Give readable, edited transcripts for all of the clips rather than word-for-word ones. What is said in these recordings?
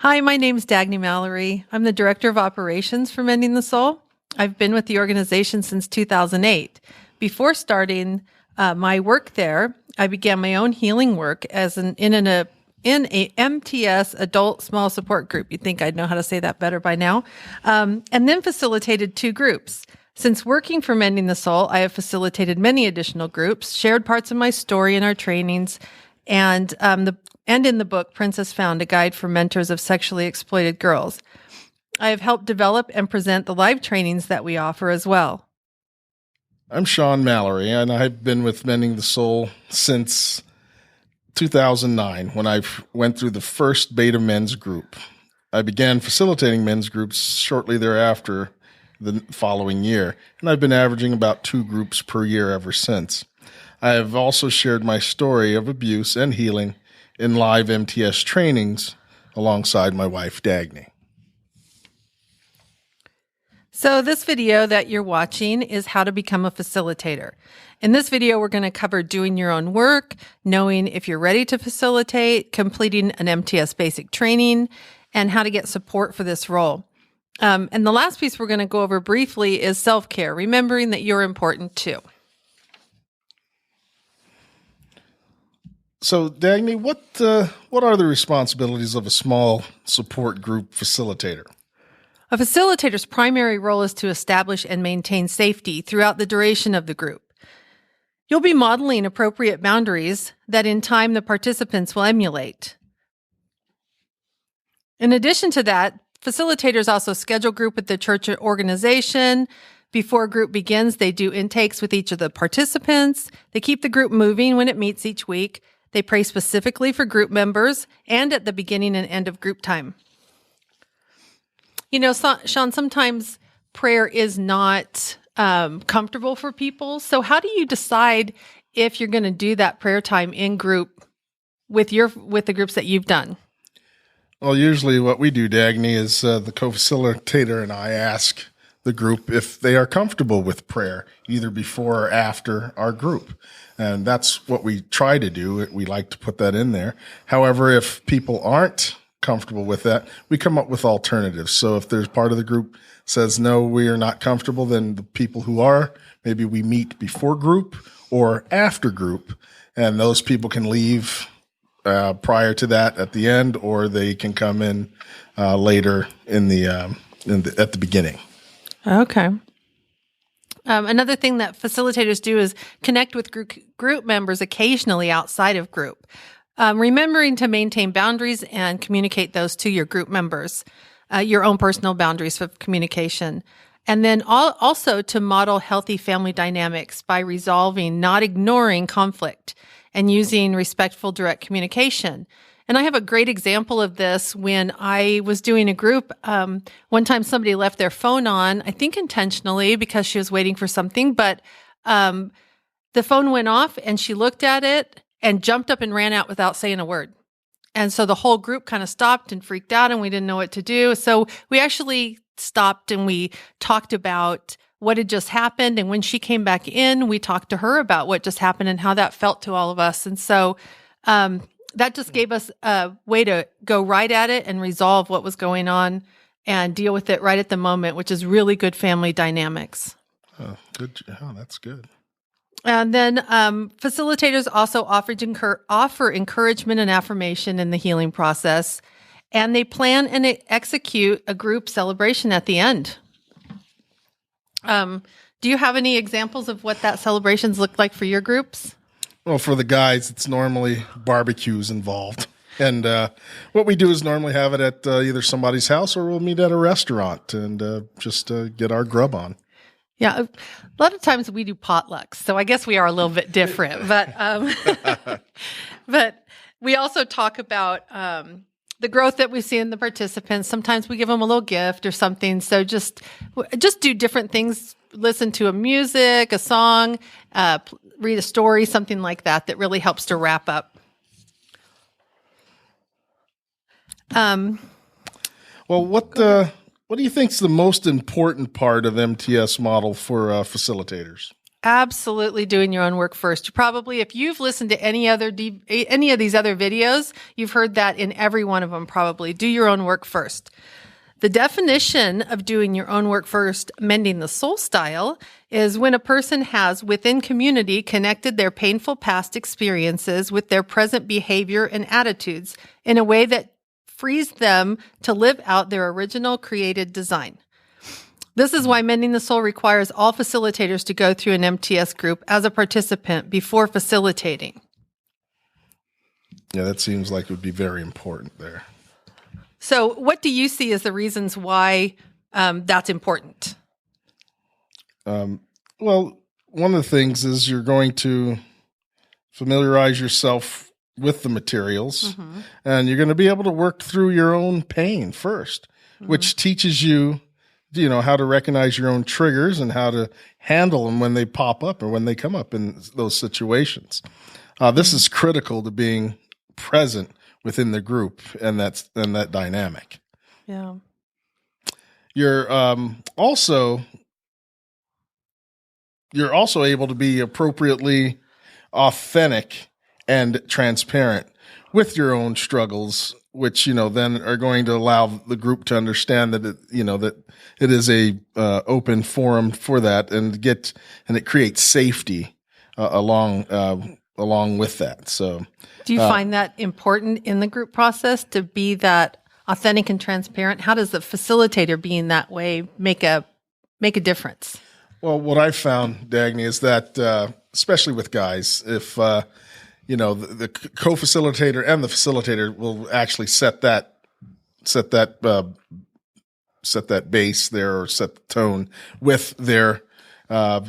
Hi, my name's Dagny Mallory. I'm the Director of Operations for Mending the Soul. I've been with the organization since 2008. Before starting my work there, I began my own healing work as in a MTS adult small support group. You'd think I'd know how to say that better by now. And then facilitated 2 groups. Since working for Mending the Soul, I have facilitated many additional groups, shared parts of my story in our trainings, and in the book, Princess Found, a guide for mentors of sexually exploited girls. I have helped develop and present the live trainings that we offer as well. I'm Sean Mallory, and I've been with Mending the Soul since 2009 when I went through the first beta men's group. I began facilitating men's groups shortly thereafter the following year, and I've been averaging about 2 groups per year ever since. I have also shared my story of abuse and healing in live MTS trainings alongside my wife, Dagny. So this video that you're watching is how to become a facilitator. In this video, we're going to cover doing your own work, knowing if you're ready to facilitate, completing an MTS basic training, and how to get support for this role. And the last piece we're going to go over briefly is self-care, remembering that you're important too. So, Dagny, what are the responsibilities of a small support group facilitator? A facilitator's primary role is to establish and maintain safety throughout the duration of the group. You'll be modeling appropriate boundaries that in time the participants will emulate. In addition to that, facilitators also schedule group with the church organization. Before a group begins, they do intakes with each of the participants. They keep the group moving when it meets each week. They pray specifically for group members and at the beginning and end of group time. You know, Sean, sometimes prayer is not comfortable for people. So how do you decide if you're going to do that prayer time in group with the groups that you've done? Well, usually what we do, Dagny, is the co-facilitator and I ask the group if they are comfortable with prayer, either before or after our group. And that's what we try to do. We like to put that in there. However, if people aren't comfortable with that, we come up with alternatives. So if there's part of the group says, no, we are not comfortable, then the people who are, maybe we meet before group or after group, and those people can leave prior to that at the end, or they can come in later at the beginning. Okay. Another thing that facilitators do is connect with group members occasionally outside of group, remembering to maintain boundaries and communicate those to your group members, your own personal boundaries of communication. And then also to model healthy family dynamics by resolving, not ignoring conflict, and using respectful direct communication. And I have a great example of this when I was doing a group. One time somebody left their phone on, I think intentionally because she was waiting for something, but the phone went off and she looked at it and jumped up and ran out without saying a word. And so the whole group kind of stopped and freaked out and we didn't know what to do. So we actually stopped and we talked about what had just happened. And when she came back in, we talked to her about what just happened and how that felt to all of us. And so that just gave us a way to go right at it and resolve what was going on and deal with it right at the moment, which is really good family dynamics. Oh, good. Oh, that's good. And then facilitators also offer encouragement and affirmation in the healing process, and they plan and execute a group celebration at the end. Do you have any examples of what that celebrations look like for your groups? Well, for the guys, it's normally barbecues involved. And what we do is normally have it at either somebody's house or we'll meet at a restaurant and just get our grub on. Yeah, a lot of times we do potlucks, so I guess we are a little bit different. But but we also talk about the growth that we see in the participants. Sometimes we give them a little gift or something. So just do different things. Listen to a music, a song, read a story, something like that really helps to wrap up. Well, what do you think is the most important part of MTS model for facilitators? Absolutely doing your own work first. You probably, if you've listened to any of these other videos, you've heard that in every one of them probably. Do your own work first. The definition of doing your own work first, mending the soul style, is when a person has, within community, connected their painful past experiences with their present behavior and attitudes in a way that frees them to live out their original created design. This is why Mending the Soul requires all facilitators to go through an MTS group as a participant before facilitating. Yeah, that seems like it would be very important there. So what do you see as the reasons why that's important? Well, one of the things is you're going to familiarize yourself with the materials, and you're going to be able to work through your own pain first, which teaches you how to recognize your own triggers and how to handle them when they pop up or when they come up in those situations. This is critical to being present within the group and that dynamic. Yeah. You're also able to be appropriately authentic and transparent with your own struggles, which then are going to allow the group to understand that it is a open forum for that, and it creates safety along with that. So, do you find that important in the group process to be that authentic and transparent? How does the facilitator being that way make a difference? Well, what I've found, Dagny, is that especially with guys, if the co-facilitator and the facilitator will actually set that base there, or set the tone with their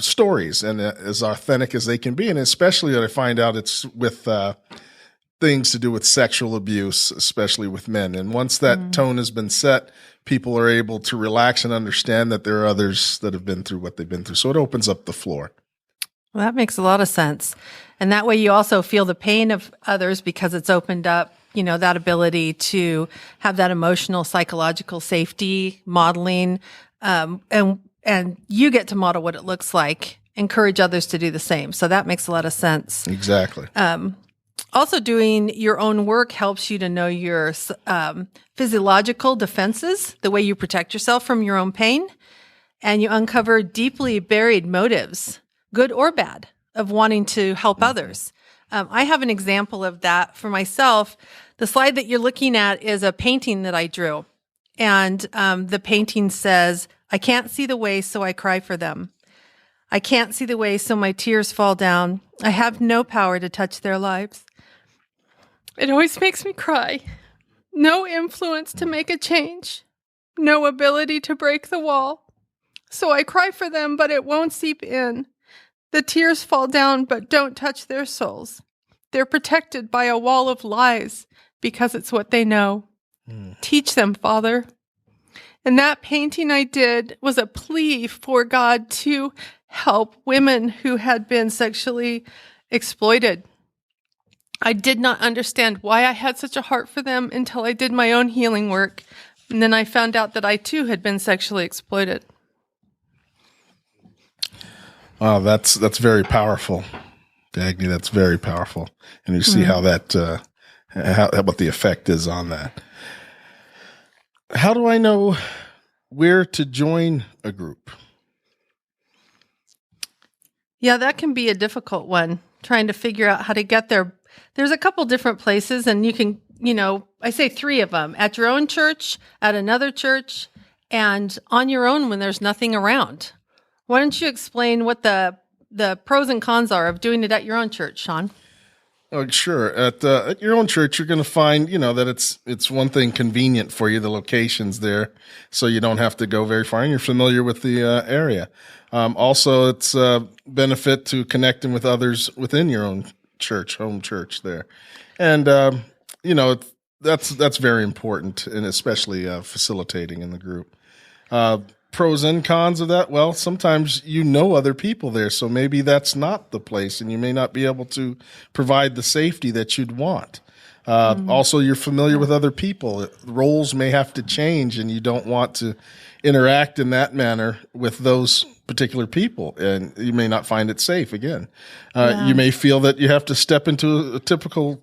stories, and as authentic as they can be. And especially I find out it's with things to do with sexual abuse, especially with men. And once that tone has been set, people are able to relax and understand that there are others that have been through what they've been through. So it opens up the floor. Well, that makes a lot of sense. And that way you also feel the pain of others because it's opened up, that ability to have that emotional, psychological safety modeling. And you get to model what it looks like, encourage others to do the same. So that makes a lot of sense. Exactly. Also, doing your own work helps you to know your physiological defenses, the way you protect yourself from your own pain, and you uncover deeply buried motives, good or bad, of wanting to help others. I have an example of that for myself. The slide that you're looking at is a painting that I drew. And the painting says, "I can't see the way, so I cry for them. I can't see the way, so my tears fall down. I have no power to touch their lives. It always makes me cry. No influence to make a change. No ability to break the wall. So I cry for them, but it won't seep in. The tears fall down, but don't touch their souls. They're protected by a wall of lies because it's what they know. Teach them, Father." And that painting I did was a plea for God to help women who had been sexually exploited. I did not understand why I had such a heart for them until I did my own healing work. And then I found out that I too had been sexually exploited. Wow, that's very powerful, Dagny. That's very powerful, and you see how that what the effect is on that. How do I know where to join a group? Yeah, that can be a difficult one, trying to figure out how to get there. There's a couple different places, and you can, I say 3 of them: at your own church, at another church, and on your own when there's nothing around. Why don't you explain what the pros and cons are of doing it at your own church, Sean? Oh, sure. At your own church, you're going to find, that it's one thing convenient for you, the location's there, so you don't have to go very far, and you're familiar with the area. Also, it's a benefit to connecting with others within your own church, home church there. And, that's very important, and especially facilitating in the group. Pros and cons of that? Well, sometimes other people there, so maybe that's not the place, and you may not be able to provide the safety that you'd want. Also, you're familiar with other people. Roles may have to change, and you don't want to interact in that manner with those particular people, and you may not find it safe again. You may feel that you have to step into a typical,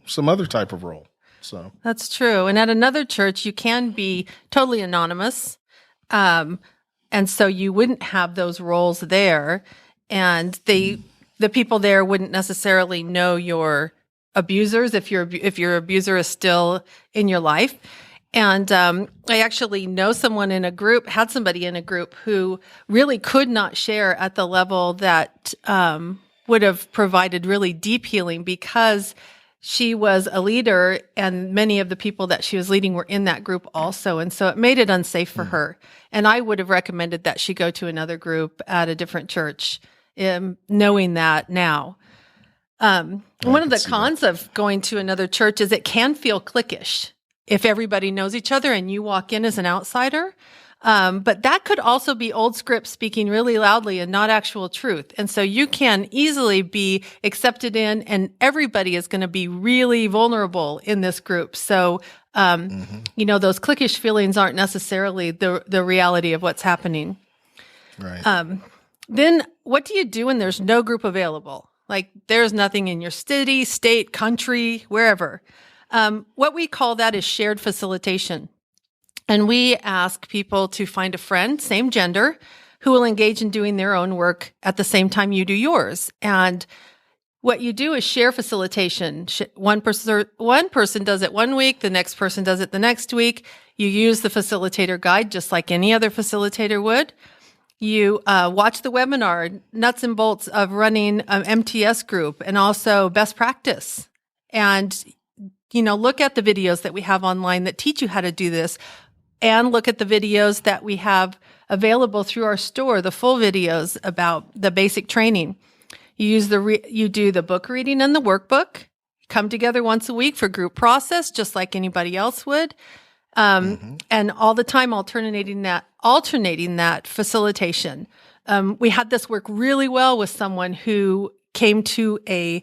some other type of role. So that's true. And at another church, you can be totally anonymous. And so you wouldn't have those roles there, and the people there wouldn't necessarily know your abusers if your abuser is still in your life. And I actually had somebody in a group who really could not share at the level that would have provided really deep healing, because she was a leader and many of the people that she was leading were in that group also. And so it made it unsafe for her. And I would have recommended that she go to another group at a different church, knowing that now. One of the cons of going to another church is it can feel cliquish if everybody knows each other and you walk in as an outsider. But that could also be old script speaking really loudly and not actual truth. And so you can easily be accepted in, and everybody is going to be really vulnerable in this group. So, those cliquish feelings aren't necessarily the reality of what's happening. Right. Then what do you do when there's no group available? Like there's nothing in your city, state, country, wherever. What we call that is shared facilitation. And we ask people to find a friend, same gender, who will engage in doing their own work at the same time you do yours. And what you do is share facilitation. One person does it one week, the next person does it the next week. You use the facilitator guide just like any other facilitator would. You watch the webinar, nuts and bolts of running an MTS group, and also best practice. And, look at the videos that we have online that teach you how to do this, and look at the videos that we have available through our store, the full videos about the basic training. You do the book reading and the workbook. Come together once a week for group process, just like anybody else would. And all the time alternating that facilitation. We had this work really well with someone who came to a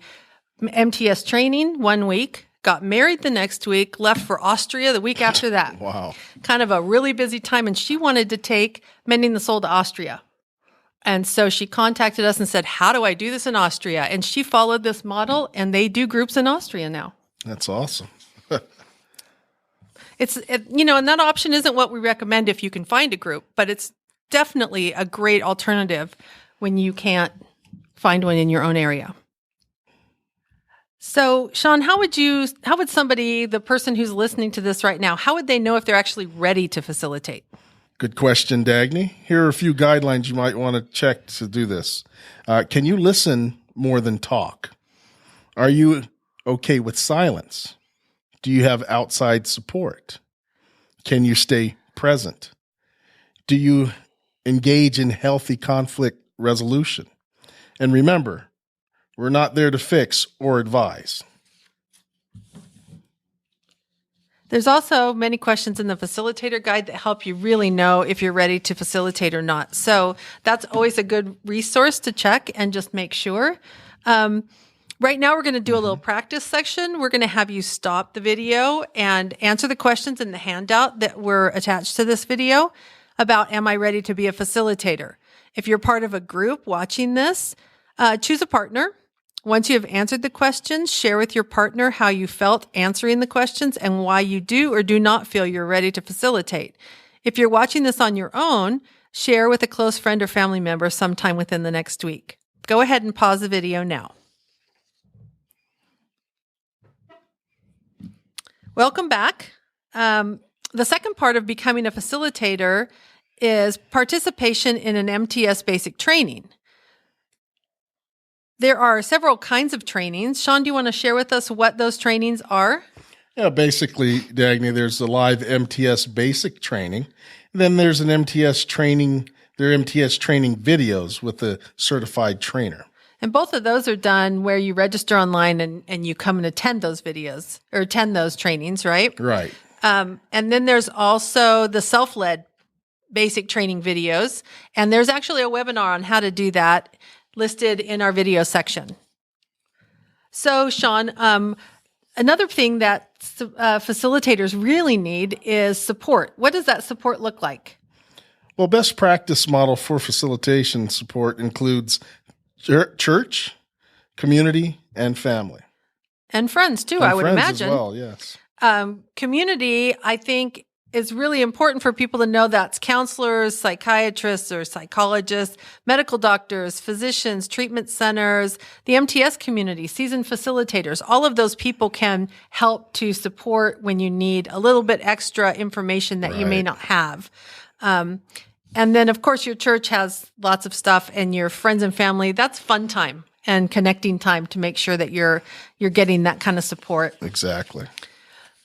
MTS training one week, got married the next week, left for Austria the week after that. Wow. Kind of a really busy time. And she wanted to take Mending the Soul to Austria. And so she contacted us and said, how do I do this in Austria? And she followed this model, and they do groups in Austria now. That's awesome. And that option isn't what we recommend if you can find a group, but it's definitely a great alternative when you can't find one in your own area. So, Sean, how would somebody, the person who's listening to this right now, how would they know if they're actually ready to facilitate? Good question, Dagny. Here are a few guidelines you might want to check to do this. Can you listen more than talk? Are you okay with silence? Do you have outside support? Can you stay present? Do you engage in healthy conflict resolution? And remember, we're not there to fix or advise. There's also many questions in the facilitator guide that help you really know if you're ready to facilitate or not. So that's always a good resource to check and just make sure. Right now, we're going to do a little practice section. We're going to have you stop the video and answer the questions in the handout that were attached to this video about, am I ready to be a facilitator? If you're part of a group watching this, choose a partner. Once you have answered the questions, share with your partner how you felt answering the questions and why you do or do not feel you're ready to facilitate. If you're watching this on your own, share with a close friend or family member sometime within the next week. Go ahead and pause the video now. Welcome back. The second part of becoming a facilitator is participation in an MTS basic training. There are several kinds of trainings. Sean, do you want to share with us what those trainings are? Yeah, basically, Dagny, there's the live MTS basic training. Then there's an MTS training, there are MTS training videos with a certified trainer. And both of those are done where you register online and you come and attend those videos or attend those trainings, right? Right. And then there's also the self-led basic training videos. And there's actually a webinar on how to do that listed in our video section. So, Sean, Another thing that facilitators really need is support. What does that support look like? Well, best practice model for facilitation support includes church, community, and family. And friends too, And I would friends imagine. as well, yes. Community, I think, is really important for people to know. That's counselors, psychiatrists or psychologists, medical doctors, physicians, treatment centers, the MTS community, seasoned facilitators. All of those people can help to support when you need a little bit extra information that you may Right. not have. And then, of course, your church has lots of stuff, and your friends and family, that's fun time and connecting time to make sure that you're getting that kind of support. Exactly.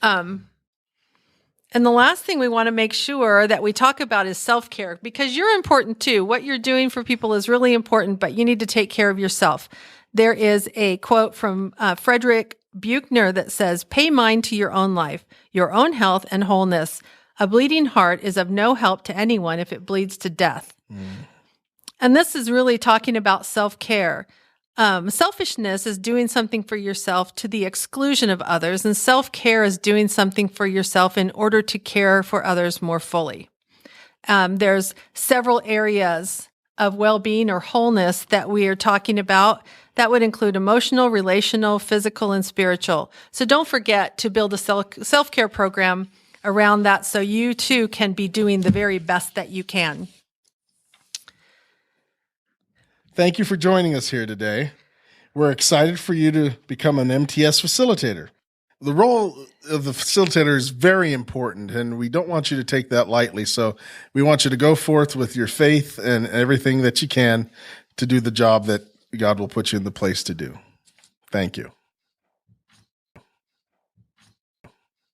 And the last thing we want to make sure that we talk about is self-care, because you're important too. What you're doing for people is really important, but you need to take care of yourself. There is a quote from Frederick Buechner that says, "Pay mind to your own life, your own health and wholeness. A bleeding heart is of no help to anyone if it bleeds to death." And this is really talking about self-care. Selfishness is doing something for yourself to the exclusion of others, and self-care is doing something for yourself in order to care for others more fully. There's several areas of well-being or wholeness that we are talking about. That would include emotional, relational, physical, and spiritual. So don't forget to build a self-care program around that so you too can be doing the very best that you can. Thank you for joining us here today. We're excited for you to become an MTS facilitator. The role of the facilitator is very important, and we don't want you to take that lightly. So we want you to go forth with your faith and everything that you can to do the job that God will put you in the place to do. Thank you.